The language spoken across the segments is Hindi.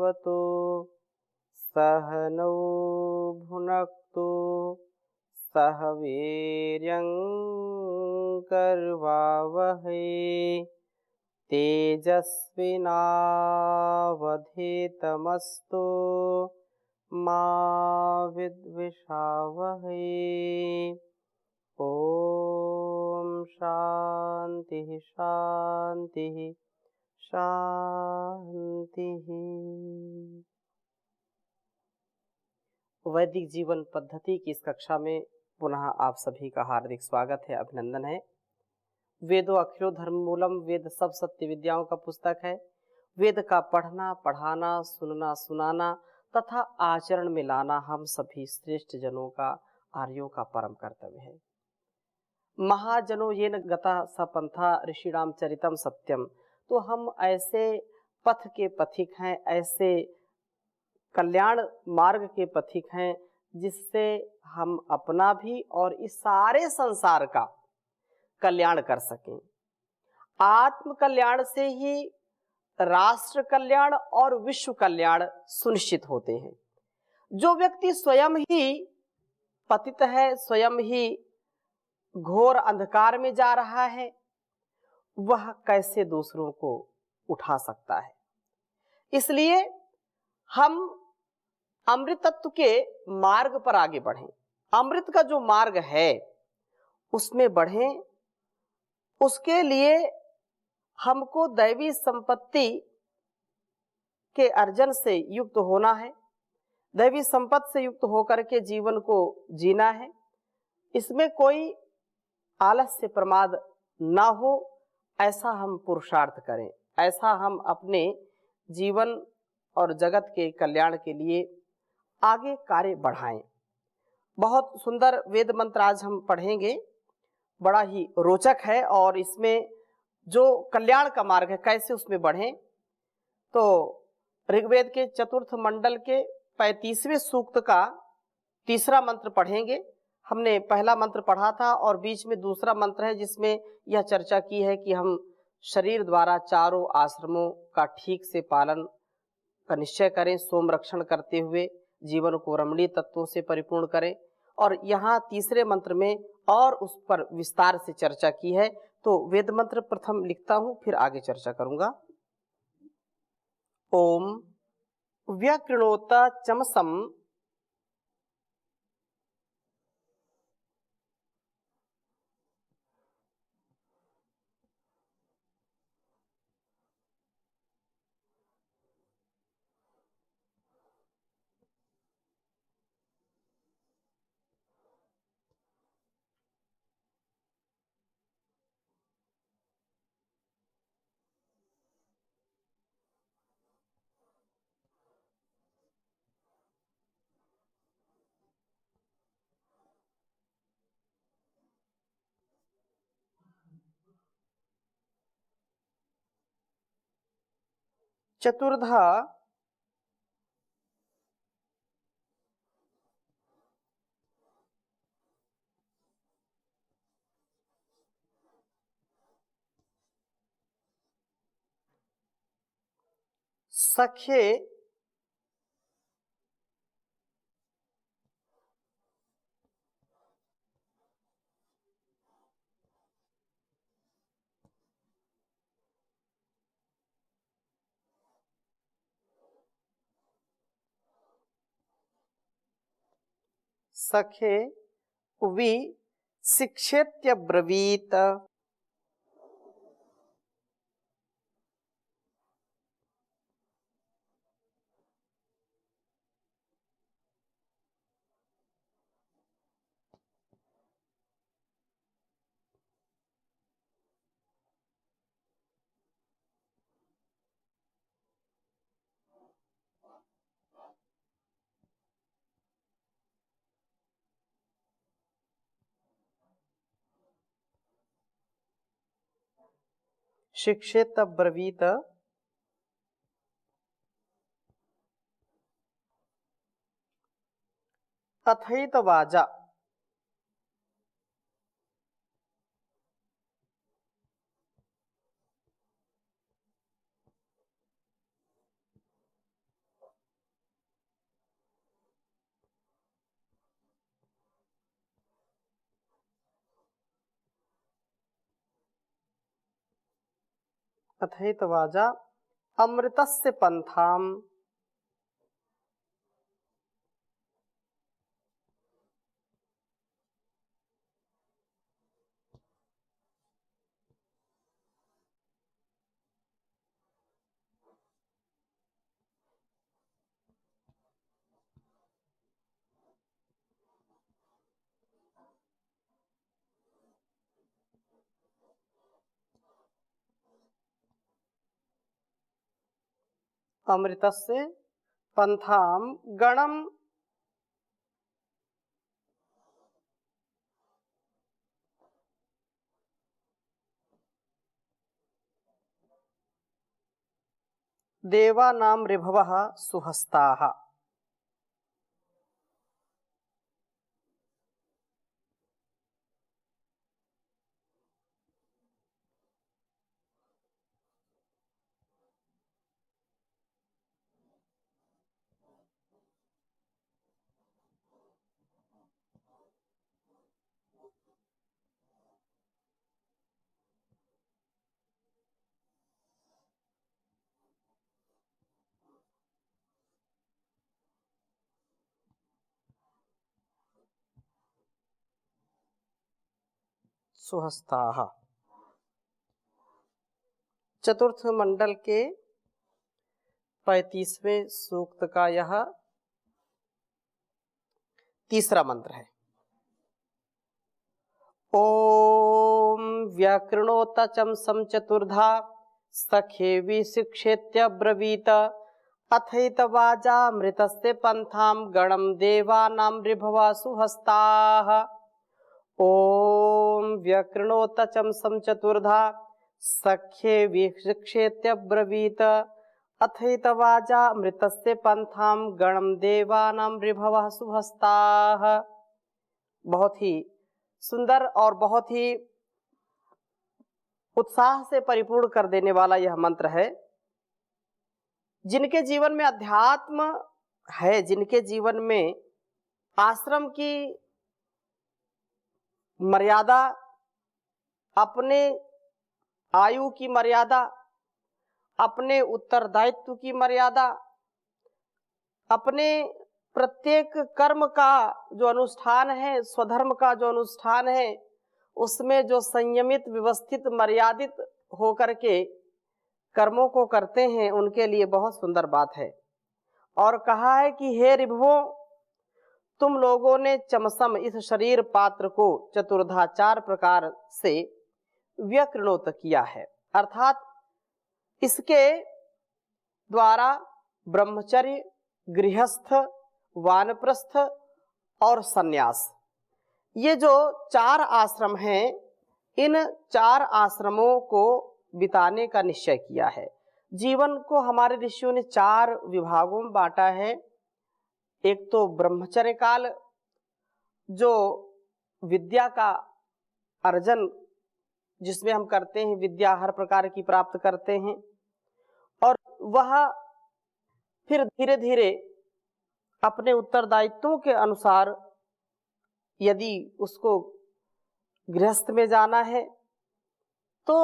भवतु सहनौ भुनक्तु सह वीर्यं करवावहै तेजस्विनावधीतमस्तु मा विद्विषावहै। ओम शांति शांति शांति। वैदिक जीवन पद्धति की इस कक्षा में पुनः आप सभी का हार्दिक स्वागत है, अभिनंदन है। वेदो अखिलो धर्म मूलम, वेद सब सत्य विद्याओं का पुस्तक है। वेद का पढ़ना, पढ़ाना, सुनना, सुनाना तथा आचरण में लाना हम सभी श्रेष्ठ जनों का, आर्यों का परम कर्तव्य है। महाजनो येन गता सपंथा ऋषिणाम चरितम सत्यम। तो हम ऐसे पथ के पथिक हैं, ऐसे कल्याण मार्ग के पथिक हैं जिससे हम अपना भी और इस सारे संसार का कल्याण कर सकें। आत्म कल्याण से ही राष्ट्र कल्याण और विश्व कल्याण सुनिश्चित होते हैं। जो व्यक्ति स्वयं ही पतित है, स्वयं ही घोर अंधकार में जा रहा है, वह कैसे दूसरों को उठा सकता है। इसलिए हम अमृत तत्व के मार्ग पर आगे बढ़ें। अमृत का जो मार्ग है उसमें बढ़ें। उसके लिए हमको दैवी संपत्ति के अर्जन से युक्त होना है, दैवी संपत्ति से युक्त होकर के जीवन को जीना है। इसमें कोई आलस्य प्रमाद ना हो, ऐसा हम पुरुषार्थ करें, ऐसा हम अपने जीवन और जगत के कल्याण के लिए आगे कार्य बढ़ाएं। बहुत सुंदर वेद मंत्र आज हम पढ़ेंगे, बड़ा ही रोचक है और इसमें जो कल्याण का मार्ग है कैसे उसमें बढ़ें। तो ऋग्वेद के चतुर्थ मंडल के 35वें सूक्त का तीसरा मंत्र पढ़ेंगे। हमने पहला मंत्र पढ़ा था और बीच में दूसरा मंत्र है जिसमें यह चर्चा की है कि हम शरीर द्वारा चारों आश्रमों का ठीक से पालन का निश्चय करें, सोम रक्षण करते हुए जीवन को रमणीय तत्वों से परिपूर्ण करें। और यहाँ तीसरे मंत्र में और उस पर विस्तार से चर्चा की है। तो वेद मंत्र प्रथम लिखता हूं, फिर आगे चर्चा करूंगा। ओम व्यकृणोत चमसम चतुर्धा सखे सखे वि शिक्षेत्यब्रवीत। शिक्षेत्यब्रवीत अथैत वाजा। अथैतवाजा अमृतस्य पंथाम अमृतस्य पंथाम गणम देवानां ऋभवः सुहस्ताः। सुहस्ताः चतुर्थ मंडल के 35वें सूक्त का यह तीसरा मंत्र है। ओम व्याकृणोत चमसम चतुर्धा सखे विशिक्षेत्य ब्रवीत अथैत वाजामृतस्य पंथाम गणम देवानां ऋभवा सुहस्ताः। ओम व्याकृणोत चमसम चतुर्धा सखे विशिक्षेत्य ब्रवीत अथैत वाजामृतस्य पंथाम गणम देवानां ऋभवा सुहस्ताः। बहुत ही सुंदर और बहुत ही उत्साह से परिपूर्ण कर देने वाला यह मंत्र है। जिनके जीवन में अध्यात्म है, जिनके जीवन में आश्रम की मर्यादा, अपने आयु की मर्यादा, अपने उत्तरदायित्व की मर्यादा, अपने प्रत्येक कर्म का जो अनुष्ठान है, स्वधर्म का जो अनुष्ठान है, उसमें जो संयमित, व्यवस्थित, मर्यादित होकर के कर्मों को करते हैं, उनके लिए बहुत सुंदर बात है। और कहा है कि हे ऋभवो, तुम लोगों ने चमसम इस शरीर पात्र को चतुर्धा 4 प्रकार से व्यकृणोत किया है, अर्थात इसके द्वारा ब्रह्मचर्य, गृहस्थ, वानप्रस्थ और सन्यास, ये जो 4 आश्रम हैं, इन 4 आश्रमों को बिताने का निश्चय किया है। जीवन को हमारे ऋषियों ने 4 विभागों में बांटा है। एक तो ब्रह्मचर्य काल, जो विद्या का अर्जन जिसमें हम करते हैं, विद्या हर प्रकार की प्राप्त करते हैं, और वह फिर धीरे धीरे अपने उत्तरदायित्वों के अनुसार यदि उसको गृहस्थ में जाना है तो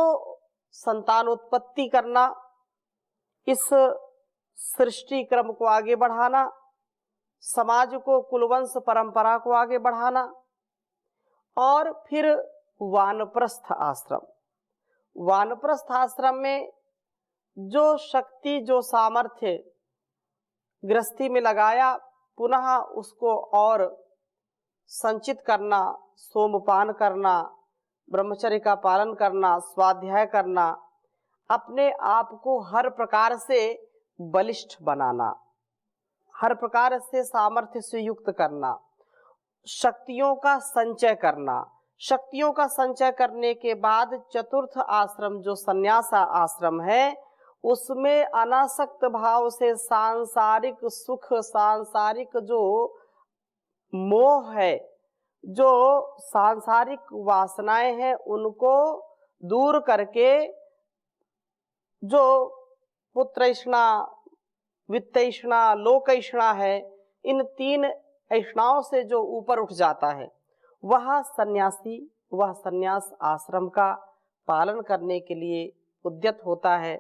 संतानोत्पत्ति करना, इस सृष्टि क्रम को आगे बढ़ाना, समाज को, कुलवंश परंपरा को आगे बढ़ाना, और फिर वानप्रस्थ आश्रम। वानप्रस्थ आश्रम में जो शक्ति, जो सामर्थ्य गृहस्थी में लगाया, पुनः उसको और संचित करना, सोमपान करना, ब्रह्मचर्य का पालन करना, स्वाध्याय करना, अपने आप को हर प्रकार से बलिष्ठ बनाना, हर प्रकार से सामर्थ्य से युक्त करना, शक्तियों का संचय करना। शक्तियों का संचय करने के बाद चतुर्थ आश्रम जो संन्यास आश्रम है, उसमें अनासक्त भाव से सांसारिक सुख, सांसारिक जो मोह है, जो सांसारिक वासनाएं हैं, उनको दूर करके जो पुत्रैषणा, वित्तैषणा, लोकैषणा है, इन 3 ऐषणाओं से जो ऊपर उठ जाता है, वह सन्यासी, वह सन्यास आश्रम का पालन करने के लिए उद्यत होता है,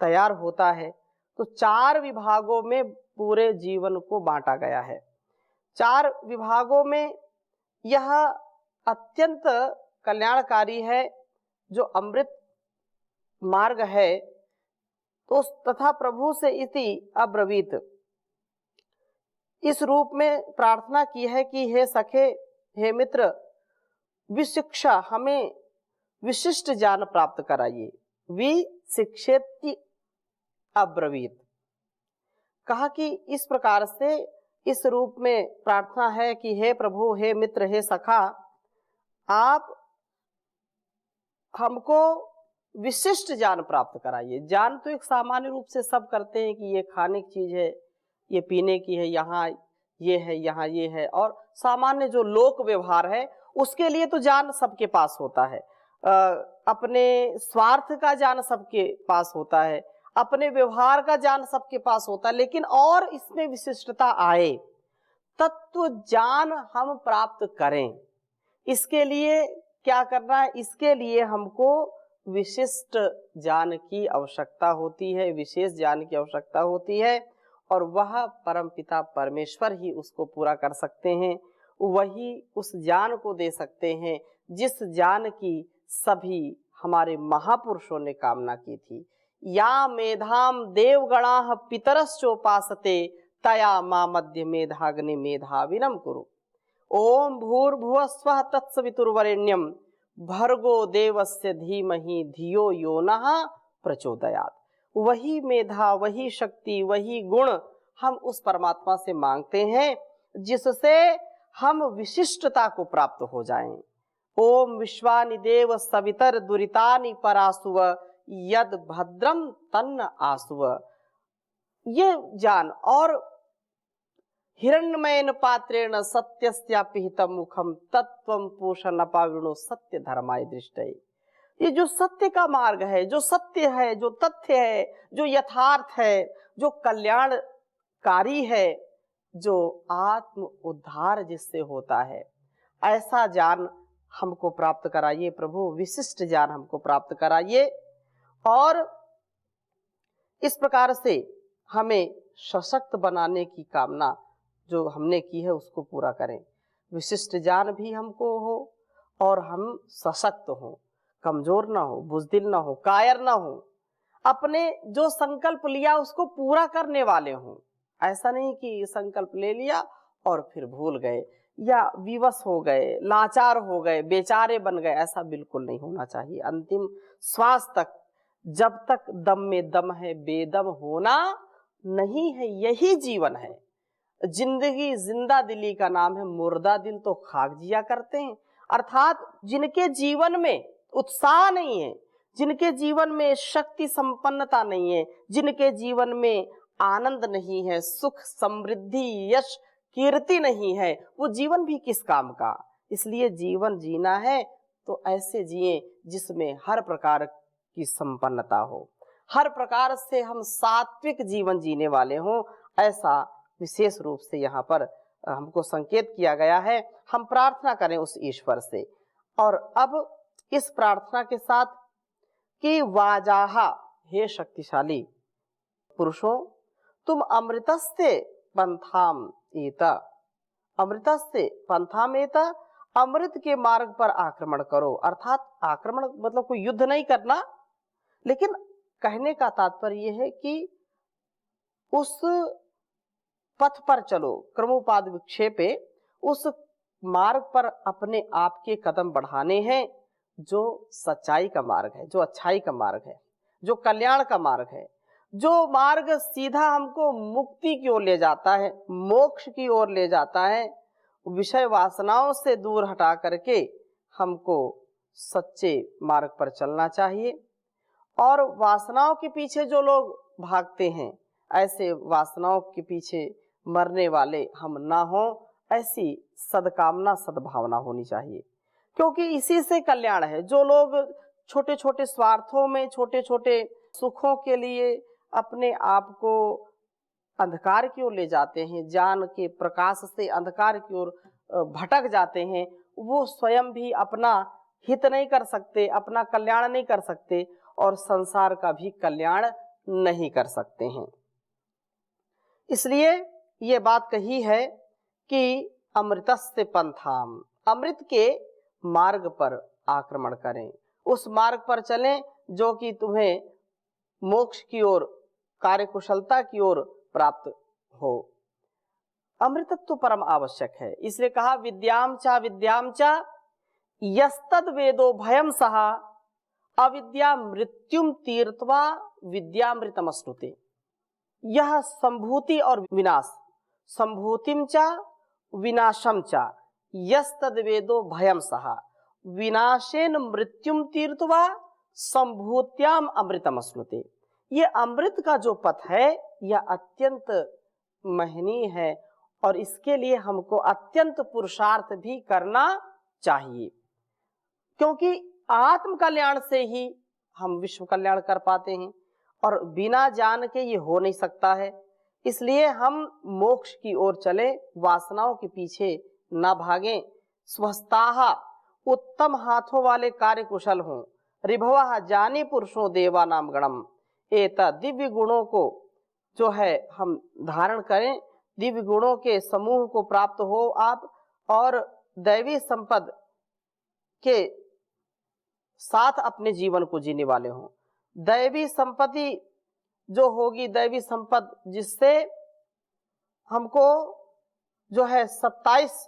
तैयार होता है, तो 4 विभागों में पूरे जीवन को बांटा गया है। 4 विभागों में यह अत्यंत कल्याणकारी है। जो अमृत मार्ग है तो तथा प्रभु से इति अब्रवीत, इस रूप में प्रार्थना की है कि हे सखे, हे मित्र, विशिक्षा, हमें विशिष्ट ज्ञान प्राप्त कराइए। विशिक्षेति अब्रवीत, कहा कि इस प्रकार से इस रूप में प्रार्थना है कि हे प्रभु, हे मित्र, हे सखा, आप हमको विशिष्ट ज्ञान प्राप्त कराइए। ज्ञान तो एक सामान्य रूप से सब करते हैं कि ये खाने की चीज है, ये पीने की है, यहाँ ये है, यहाँ ये है, और सामान्य जो लोक व्यवहार है उसके लिए तो ज्ञान सबके पास होता है। अपने स्वार्थ का ज्ञान सबके पास होता है, अपने व्यवहार का ज्ञान सबके पास होता है, लेकिन और इसमें विशिष्टता आए, तत्व ज्ञान हम प्राप्त करें, इसके लिए क्या करना है? इसके लिए हमको विशिष्ट ज्ञान की आवश्यकता होती है, विशेष ज्ञान की आवश्यकता होती है, और वह परमपिता परमेश्वर ही उसको पूरा कर सकते हैं। वही उस ज्ञान को दे सकते हैं जिस ज्ञान की सभी हमारे महापुरुषों ने कामना की थी। या मेधाम देवगणाः पितरश्चोपासते तया मा मध्य मेधाग्नि मेधाविनम कुरु। ओम भूर्भुवस्वः तत्सवितुर्वरेण्यम भर्गो देवस्य धीमहि धियो यो नः प्रचोदयात्। वही मेधा, वही शक्ति, वही गुण हम उस परमात्मा से मांगते हैं जिससे हम विशिष्टता को प्राप्त हो जाएं। ओम विश्वानि देव सवितर दुरितानि परासुव यद भद्रम तन्न आसुव। ये ज्ञान, और हिरण्मयेन पात्रेण सत्यस्यापिहितं मुखम तत्त्वं पूषन् पाविनो सत्य धर्माय दृष्टये। ये जो सत्य का मार्ग है, जो सत्य है, जो तथ्य है, जो यथार्थ है, जो कल्याणकारी है, जो आत्म उद्धार जिससे होता है, ऐसा ज्ञान हमको प्राप्त कराइए प्रभु, विशिष्ट ज्ञान हमको प्राप्त कराइए। और इस प्रकार से हमें सशक्त बनाने की कामना जो हमने की है उसको पूरा करें। विशिष्ट ज्ञान भी हमको हो और हम सशक्त हो, कमजोर ना हो, बुजदिल ना हो, कायर ना हो, अपने जो संकल्प लिया उसको पूरा करने वाले हों। ऐसा नहीं कि संकल्प ले लिया और फिर भूल गए या विवश हो गए, लाचार हो गए, बेचारे बन गए, ऐसा बिल्कुल नहीं होना चाहिए। अंतिम श्वास तक, जब तक दम में दम है, बेदम होना नहीं है, यही जीवन है। जिंदगी जिंदा दिली का नाम है, मुर्दा दिल तो खाक जिया करते हैं। अर्थात जिनके जीवन में उत्साह नहीं है, जिनके जीवन में शक्ति संपन्नता नहीं है, जिनके जीवन में आनंद नहीं है, सुख समृद्धि यश कीर्ति नहीं है, वो जीवन भी किस काम का। इसलिए जीवन जीना है तो ऐसे जिए जिसमें हर प्रकार की संपन्नता हो, हर प्रकार से हम सात्विक जीवन जीने वाले हों। ऐसा विशेष रूप से यहाँ पर हमको संकेत किया गया है। हम प्रार्थना करें उस ईश्वर से। और अब इस प्रार्थना के साथ कि वाजाहा, हे शक्तिशाली पुरुषों, तुम अमृतस्ते पंथाम एता, अमृतस्ते पंथाम एता, अमृत के मार्ग पर आक्रमण करो। अर्थात आक्रमण मतलब कोई युद्ध नहीं करना, लेकिन कहने का तात्पर्य यह है कि उस पथ पर चलो, क्रमोपाद विक्षेपे, उस मार्ग पर अपने आप के कदम बढ़ाने हैं जो सच्चाई का मार्ग है, जो अच्छाई का मार्ग है, जो कल्याण का मार्ग है, जो मार्ग सीधा हमको मुक्ति की ओर ले जाता है, मोक्ष की ओर ले जाता है। विषय वासनाओं से दूर हटा करके हमको सच्चे मार्ग पर चलना चाहिए। और वासनाओं के पीछे जो लोग भागते हैं, ऐसे वासनाओं के पीछे मरने वाले हम ना हो, ऐसी सद्कामना सद्भावना होनी चाहिए, क्योंकि इसी से कल्याण है। जो लोग छोटे छोटे स्वार्थों में, छोटे छोटे सुखों के लिए अपने आप को अंधकार की ओर ले जाते हैं, ज्ञान के प्रकाश से अंधकार की ओर भटक जाते हैं, वो स्वयं भी अपना हित नहीं कर सकते, अपना कल्याण नहीं कर सकते, और संसार का भी कल्याण नहीं कर सकते हैं। इसलिए ये बात कही है कि अमृतस्य पंथाम, अमृत के मार्ग पर आक्रमण करें, उस मार्ग पर चलें जो कि तुम्हें मोक्ष की ओर, कार्यकुशलता की ओर प्राप्त हो। अमृतत्व परम आवश्यक है, इसलिए कहा विद्याम चा यस्तद वेदो भयम सहा अविद्या मृत्युम तीर्थवा विद्यामृतम अश्नुते। यह संभूति और विनाश, संभूतिम चा विनाशम चा यस्तद वेदो भयम सहा विनाशेन मृत्युम तीर्थवा संभूत्याम अमृतम अश्नुते। ये अमृत का जो पथ है यह अत्यंत महनीय है और इसके लिए हमको अत्यंत पुरुषार्थ भी करना चाहिए, क्योंकि आत्म कल्याण से ही हम विश्व कल्याण कर पाते हैं और बिना जान के ये हो नहीं सकता है। इसलिए हम मोक्ष की ओर चले, वासनाओं के पीछे न भागें। स्वस्ताहा, उत्तम हाथों वाले कार्य कुशल हों। रिभवा, जाने पुरुषों देवा नाम गणम। एता, दिव्य गुणों को जो है हम धारण करें, दिव्य गुणों के समूह को प्राप्त हो आप, और दैवी संपद के साथ अपने जीवन को जीने वाले हों। दैवी संपत्ति जो होगी, दैवी संपद जिससे हमको जो है 27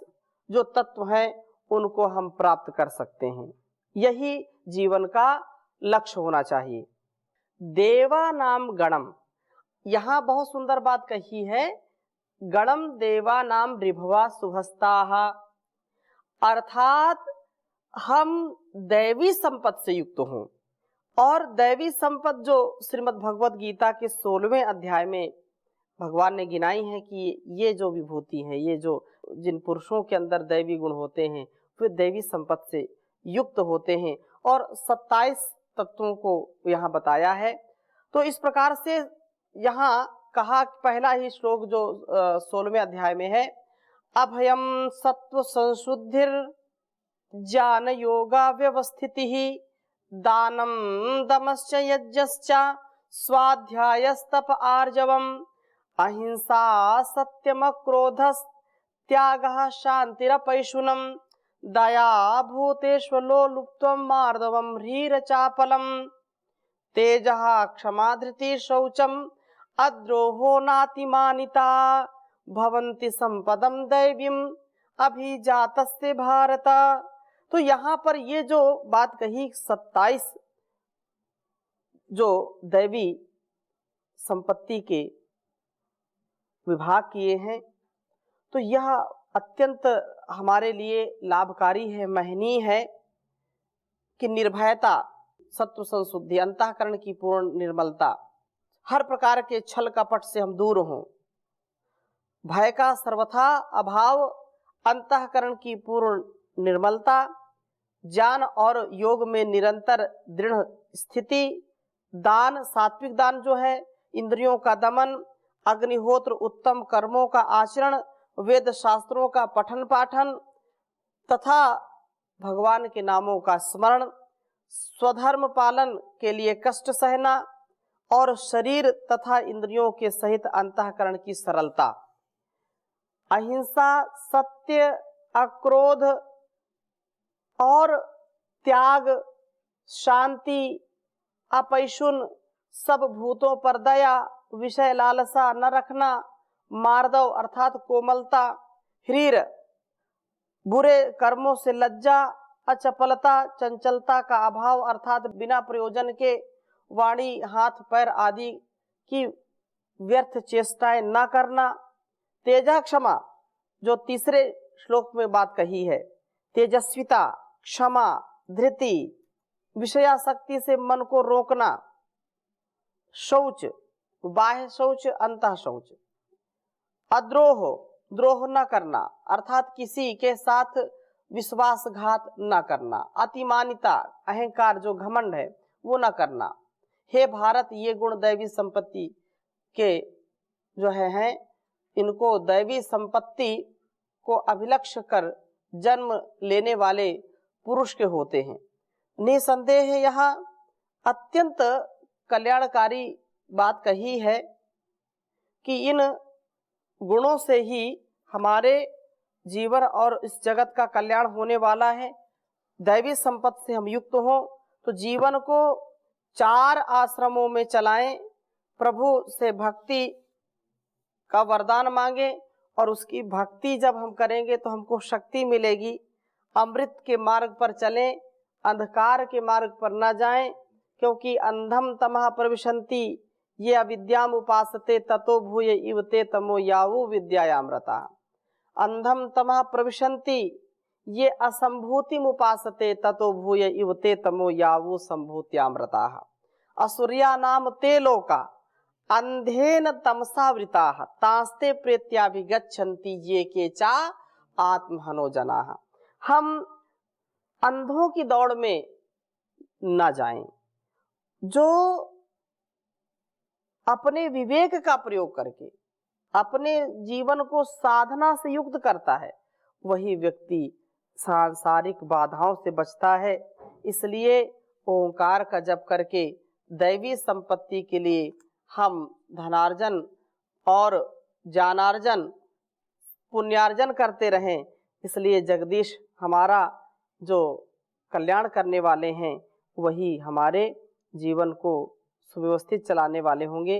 जो तत्व हैं उनको हम प्राप्त कर सकते हैं। यही जीवन का लक्ष्य होना चाहिए। देवा नाम गणम, यहाँ बहुत सुंदर बात कही है। गणम देवा नाम रिभवा सुहस्ताः, अर्थात हम दैवी संपत्ति से युक्त हों। और दैवी संपत्ति जो श्रीमद् भगवत गीता के 16वें अध्याय में भगवान ने गिनाई है कि ये जो विभूति है, ये जो जिन पुरुषों के अंदर दैवी गुण होते हैं वे दैवी संपत्ति से युक्त होते हैं, और 27 तत्वों को यहाँ बताया है। तो इस प्रकार से यहाँ कहा, पहला ही श्लोक जो 16वें अध्याय में है, अभयम सत्व संशुद्धिर ज्ञान योगा व्यवस्थिति दानम दमश्च यज्ञश्च स्वाध्यायस्तप आर्जवम अहिंसा सत्यम क्रोधस् त्यागः शांतिरपैशुनम दया भूतेष्वलोलुप्त्वं मार्दवम ह्रीरचापलम तेजः क्षमा धृति शौचम अद्रोहो नातिमानिता भवन्ति संपदम दैवीम अभिजातस्य भारत। तो यहाँ पर ये जो बात कही 27 जो दैवी संपत्ति के विभाग किए हैं, तो यह अत्यंत हमारे लिए लाभकारी है, महनीय है कि निर्भयता, सत्व संशुद्धि, अंतःकरण की पूर्ण निर्मलता, हर प्रकार के छल कपट से हम दूर हों, भय का सर्वथा अभाव, अंतःकरण की पूर्ण निर्मलता, ज्ञान और योग में निरंतर दृढ़ स्थिति, दान, सात्विक दान जो है, इंद्रियों का दमन, अग्निहोत्र, उत्तम कर्मों का आचरण, वेद शास्त्रों का पठन पाठन तथा भगवान के नामों का स्मरण, स्वधर्म पालन के लिए कष्ट सहना और शरीर तथा इंद्रियों के सहित अंतःकरण की सरलता, अहिंसा, सत्य, अक्रोध और त्याग, शांति, अपैशुन, सब भूतों पर दया, विषय लालसा न रखना, मार्दव अर्थात कोमलता, ह्रीर बुरे कर्मों से लज्जा, अचपलता, चंचलता का अभाव अर्थात बिना प्रयोजन के वाणी, हाथ पैर आदि की व्यर्थ चेष्टाएं न करना, तेजा, क्षमा जो तीसरे श्लोक में बात कही है, तेजस्विता, क्षमा, धृति, विषयासक्ति से मन को रोकना, शौच, बाह्य शौच, अंतः शौच, अद्रोह, द्रोह न करना अर्थात किसी के साथ विश्वासघात न करना, अतिमानिता, अहंकार जो घमंड है वो न करना। हे भारत, ये गुण दैवी संपत्ति के जो हैं इनको दैवी संपत्ति को अभिलक्ष्य कर जन्म लेने वाले पुरुष के होते हैं। निसंदेह है यहाँ अत्यंत कल्याणकारी बात कही है कि इन गुणों से ही हमारे जीवन और इस जगत का कल्याण होने वाला है। दैवी संपत्ति से हम युक्त हों तो जीवन को 4 आश्रमों में चलाएं, प्रभु से भक्ति का वरदान मांगे और उसकी भक्ति जब हम करेंगे तो हमको शक्ति मिलेगी। अमृत के मार्ग पर चलें, अंधकार के मार्ग पर न जाएं, क्योंकि अंधम तमः प्रविशन्ति ये अविद्याम उपासते ततो भूय इव ते तमो यावो विद्यायामृता। अंधम तमः प्रविशन्ति ये असंभूतिम उपासते ततो भूय इव ते तमो यावो संभूत्यामृता। असुर्या नाम ते लोका अंधेन तमसावृताः तास्ते प्रेत्याभिगच्छन्ति ये के चा आत्महनो जनाः। हम अंधों की दौड़ में न जाएं। जो अपने विवेक का प्रयोग करके अपने जीवन को साधना से युक्त करता है वही व्यक्ति सांसारिक बाधाओं से बचता है। इसलिए ओंकार का जप करके दैवी संपत्ति के लिए हम धनार्जन और ज्ञानार्जन पुण्यार्जन करते रहें। इसलिए जगदीश हमारा जो कल्याण करने वाले हैं वही हमारे जीवन को सुव्यवस्थित चलाने वाले होंगे।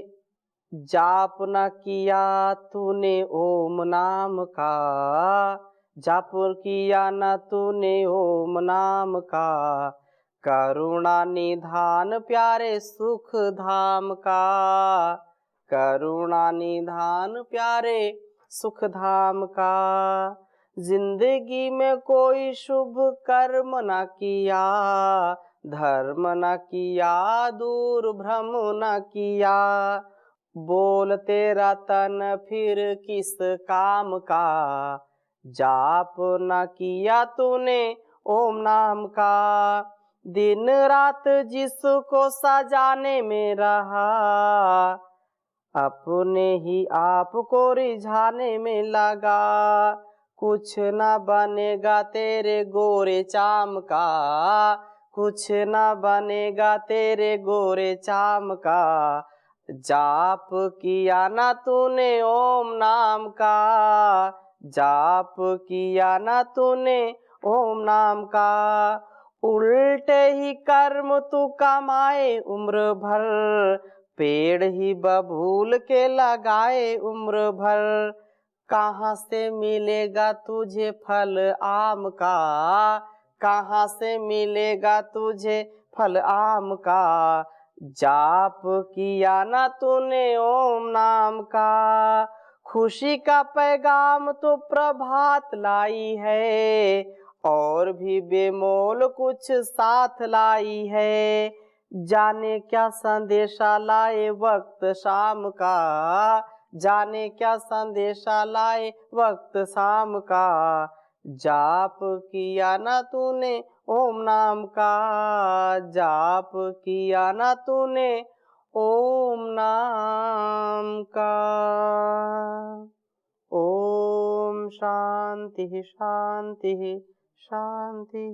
जाप न किया तूने ओम नाम का, जाप किया न तूने ओम नाम का, करुणा निधान प्यारे सुख धाम का, करुणा निधान प्यारे सुख धाम का। जिंदगी में कोई शुभ कर्म न किया, धर्म न किया, दूर भ्रम न किया, बोल तेरा तन फिर किस काम का, जाप न किया तूने ओम नाम का। दिन रात जिसको सजाने में रहा, अपने ही आप को रिझाने में लगा, कुछ न बनेगा तेरे गोरे चाम का, कुछ न बनेगा तेरे गोरे चाम का, जाप किया ना तूने ओम नाम का, जाप किया ना तूने ओम नाम का। उल्टे ही कर्म तू कमाए उम्र भर, पेड़ ही बबूल के लगाए उम्र भर, कहाँ से मिलेगा तुझे फल आम का, कहाँ से मिलेगा तुझे फल आम का, जाप किया ना तूने ओम नाम का। खुशी का पैगाम तो प्रभात लाई है, और भी बेमोल कुछ साथ लाई है, जाने क्या संदेशा लाए वक्त शाम का, जाने क्या संदेशा लाए वक्त शाम का, जाप किया ना तूने ओम नाम का, जाप किया ना तूने ओम नाम का। ओम शांति शांति शांति।